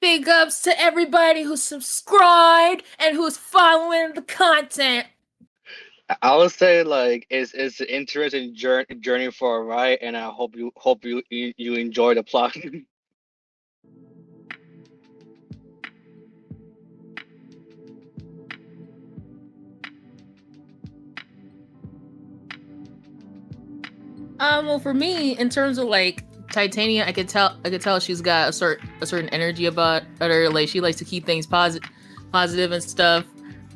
Big ups to everybody who's subscribed and who's following the content. I would say like it's an interesting journey for a ride, and I hope you enjoy the plot. Well, for me, in terms of like Titania, I could tell she's got a certain energy about her. Like she likes to keep things positive and stuff.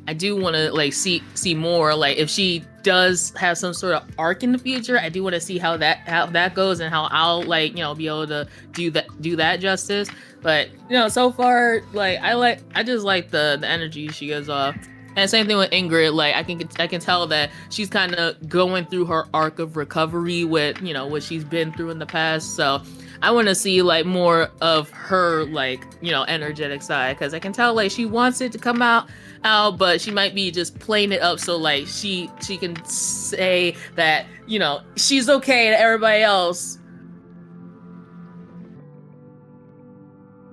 I do want to like see more. Like if she does have some sort of arc in the future, I do want to see how that goes and how I'll like be able to do that justice. But so far like I just like the energy she gives off. And same thing with Ingrid. Like I can tell that she's kind of going through her arc of recovery with what she's been through in the past. So I want to see like more of her like energetic side, because I can tell like she wants it to come out, but she might be just playing it up so like she can say that she's okay to everybody else.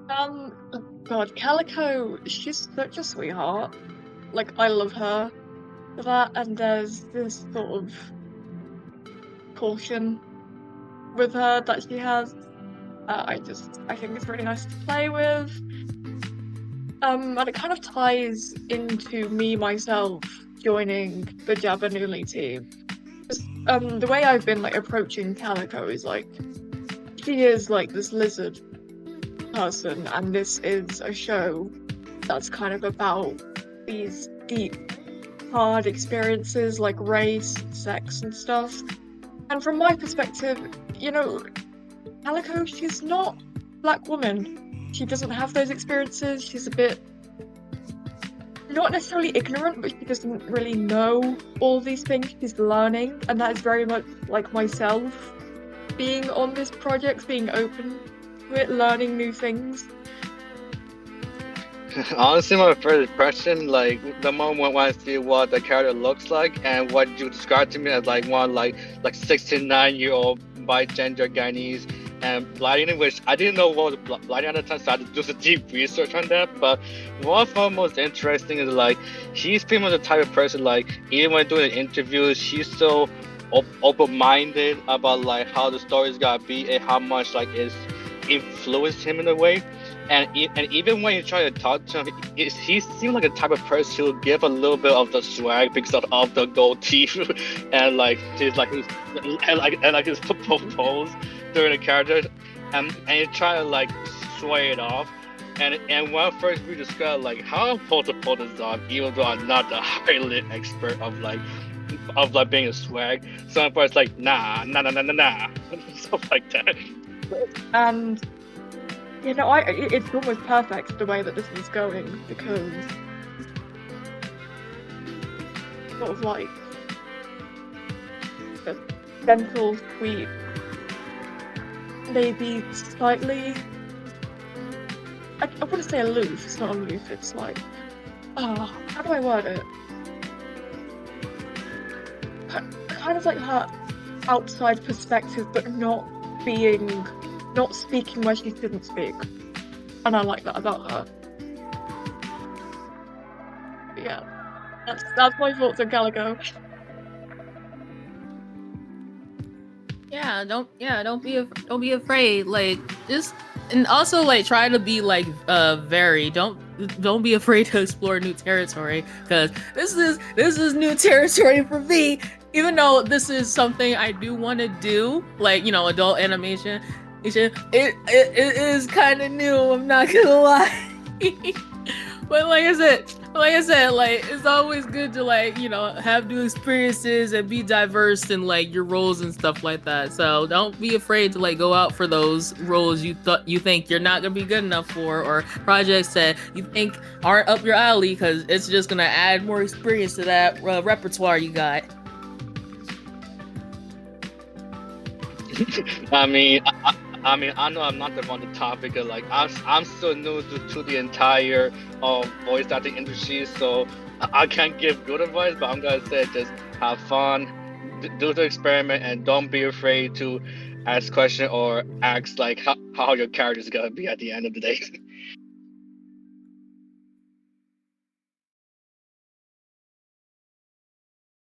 Oh God, Calico, she's such a sweetheart. Like, I love her for that, and there's this sort of caution with her that she has. I think it's really nice to play with. And it kind of ties into me myself joining the Jabanoolie team. The way I've been like approaching Calico is like she is like this lizard person, and this is a show that's kind of about these deep, hard experiences like race, sex, and stuff. And from my perspective, Calico, she's not a black woman. She doesn't have those experiences. She's a bit not necessarily ignorant, but she doesn't really know all these things. She's learning, and that is very much like myself being on this project, being open to it, learning new things. Honestly, my first impression, like the moment when I see what the character looks like and what you described to me as like one like 69-year-old bigender Guyanese and blighting, which I didn't know what was blighting at the time, so I had to do some deep research on that. But what I found most interesting is like she's pretty much the type of person like even when doing interviews, she's so open-minded about like how the story's gotta be and how much like it's influenced him in a way. And even when you try to talk to him, he seems like a type of person who will give a little bit of the swag because of the gold teeth and like his his pose during the character, and you try to like sway it off. And when I first read the script, like how I'm supposed to pull this off, even though I'm not the highly expert of being a swag. Some parts like nah, stuff like that. And it's almost perfect the way that this is going, because sort of like the gentle, sweet, maybe slightly, I wouldn't say aloof, it's not aloof, it's like, how do I word it? Kind of like her outside perspective, but not speaking where she shouldn't speak. And I like that about her. But yeah. That's my thoughts on Calico. Don't be afraid. Like just, and also like try to be like very don't be afraid to explore new territory, because this is new territory for me. Even though this is something I do want to do, like adult animation. It is kind of new, I'm not gonna lie. But like I said, like it's always good to like have new experiences and be diverse in like your roles and stuff like that. So don't be afraid to like go out for those roles you think you're not gonna be good enough for, or projects that you think aren't up your alley, because it's just gonna add more experience to that repertoire you got. I know I'm not the one to topic. Like I'm still new to the entire voice acting industry, so I can't give good advice. But I'm gonna say just have fun, do the experiment, and don't be afraid to ask questions or ask like how your character is gonna be at the end of the day.